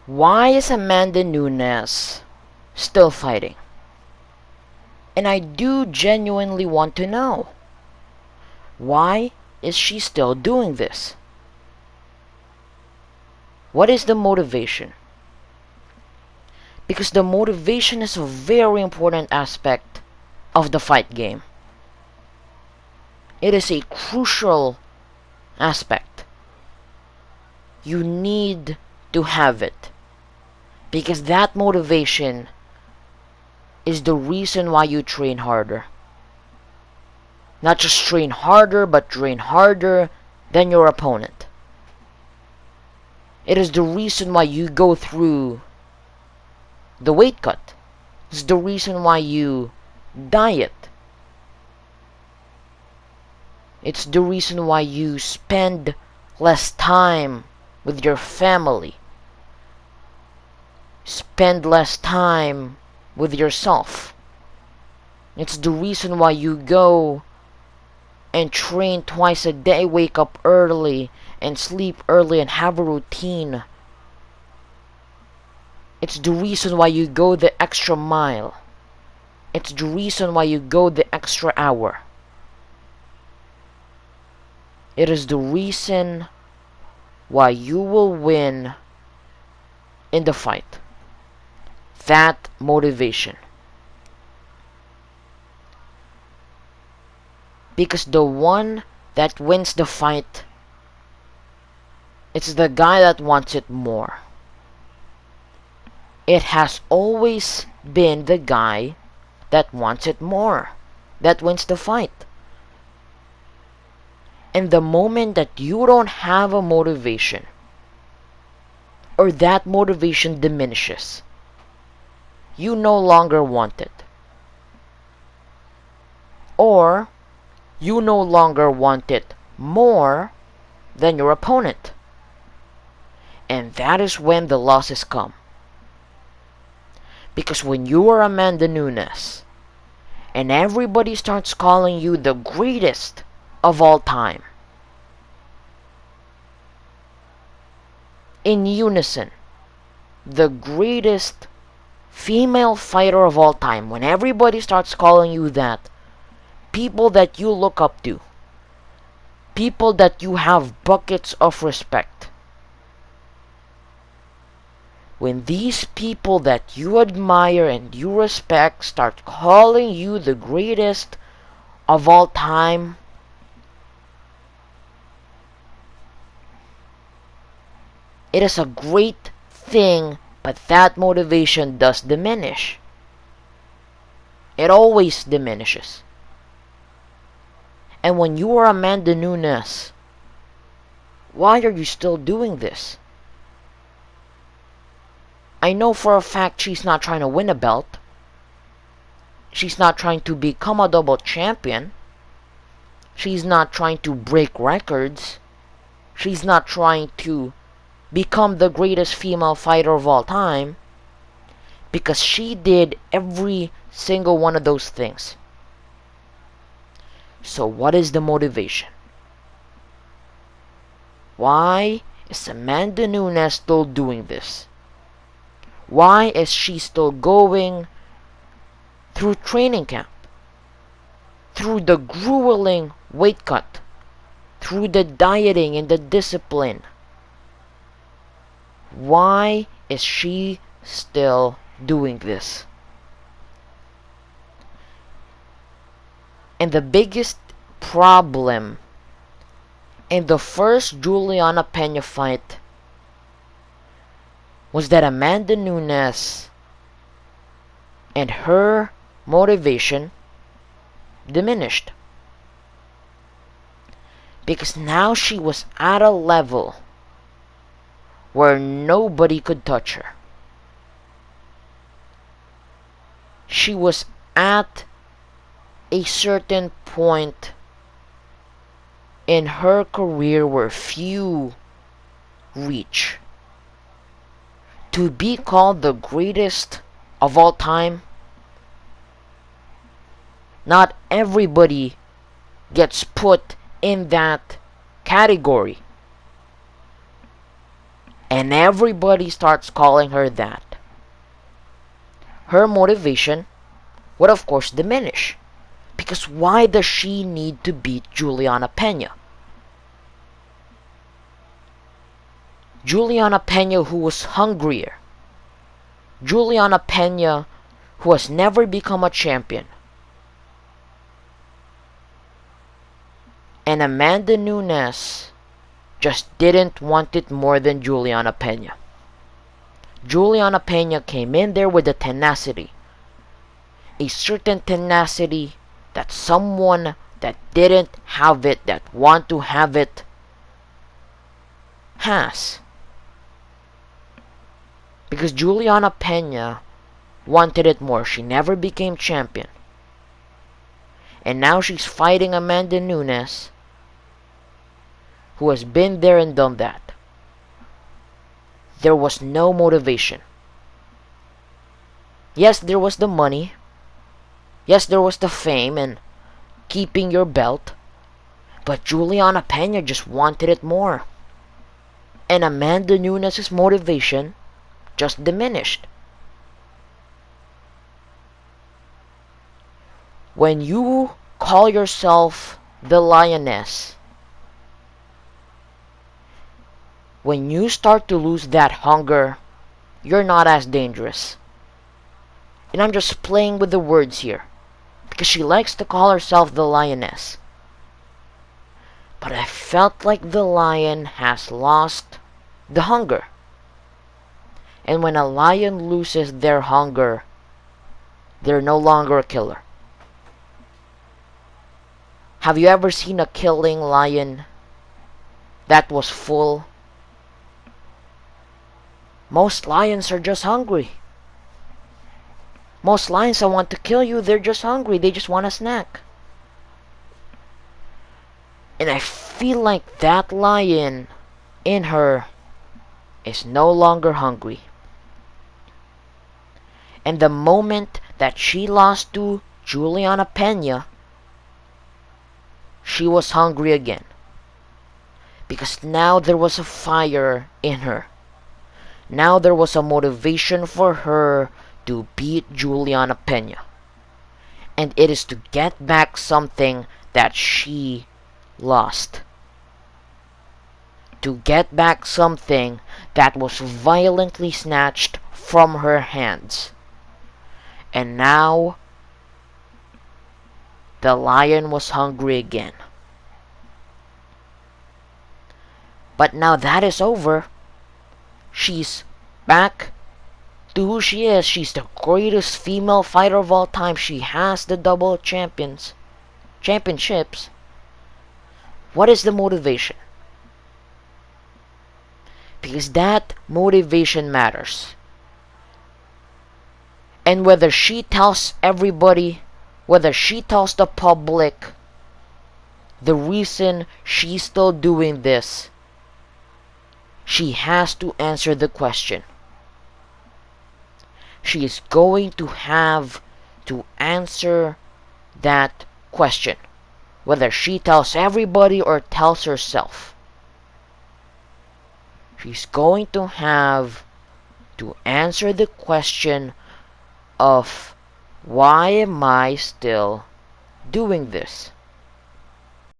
Why is Amanda Nunes still fighting? And I do genuinely want to know. Why is she still doing this? What is the motivation? Because the motivation is a very important aspect of the fight game. It is a crucial aspect. You need to have it. Because that motivation is the reason why you train harder. Not just train harder, but train harder than your opponent. It is the reason why you go through the weight cut. It's the reason why you diet. It's the reason why you spend less time with your family. Spend less time with yourself. It's the reason why you go and train twice a day, wake up early and sleep early and have a routine. It's the reason why you go the extra mile. It's the reason why you go the extra hour. It is the reason why you will win in the fight. That motivation. Because the one that wins the fight, it's the guy that wants it more. It has always been the guy that wants it more that wins the fight. And the moment that you don't have a motivation, or that motivation diminishes, you no longer want it. Or you no longer want it more than your opponent. And that is when the losses come. Because when you are Amanda Nunes, and everybody starts calling you the greatest of all time, in unison, the greatest female fighter of all time, when everybody starts calling you that, people that you look up to, people that you have buckets of respect, when these people that you admire and you respect start calling you the greatest of all time, it is a great thing, but that motivation does diminish. It always diminishes. And when you are Amanda Nunes, why are you still doing this? I know for a fact she's not trying to win a belt. She's not trying to become a double champion. She's not trying to break records. She's not trying to become the greatest female fighter of all time. Because she did every single one of those things. So what is the motivation? Why is Amanda Nunes still doing this? Why is she still going through training camp? Through the grueling weight cut? Through the dieting and the discipline? Why is she still doing this? And the biggest problem in the first Juliana Pena fight was that Amanda Nunes and her motivation diminished. Because now she was at a level where nobody could touch her. She was at a certain point in her career where few reach. To be called the greatest of all time, not everybody gets put in that category. And everybody starts calling her that. Her motivation would of course diminish. Because why does she need to beat Juliana Pena? Juliana Pena, who was hungrier. Juliana Pena, who has never become a champion. And Amanda Nunes just didn't want it more than Juliana Pena. Juliana Pena came in there with a tenacity. A certain tenacity that someone that didn't have it, that want to have it, has. Because Juliana Pena wanted it more. She never became champion. And now she's fighting Amanda Nunes, who has been there and done that. There was no motivation. Yes, there was the money. Yes, there was the fame and keeping your belt. But Juliana Pena just wanted it more. And Amanda Nunes' motivation just diminished. When you call yourself the lioness, when you start to lose that hunger, you're not as dangerous. And I'm just playing with the words here, because she likes to call herself the lioness. But I felt like the lion has lost the hunger. And when a lion loses their hunger, they're no longer a killer. Have you ever seen a killing lion that was full? Most lions are just hungry. Most lions that want to kill you, they're just hungry. They just want a snack. And I feel like that lion in her is no longer hungry. And the moment that she lost to Juliana Pena, she was hungry again. Because now there was a fire in her. Now there was a motivation for her to beat Juliana Pena. And it is to get back something that she lost. To get back something that was violently snatched from her hands. And now the lion was hungry again. But now that is over. She's back to who she is. She's the greatest female fighter of all time. She has the double championships. What is the motivation? Because that motivation matters. And whether she tells everybody, whether she tells the public, the reason she's still doing this, she has to answer the question. She is going to have to answer that question, whether she tells everybody or tells herself. She's going to have to answer the question of, why am I still doing this?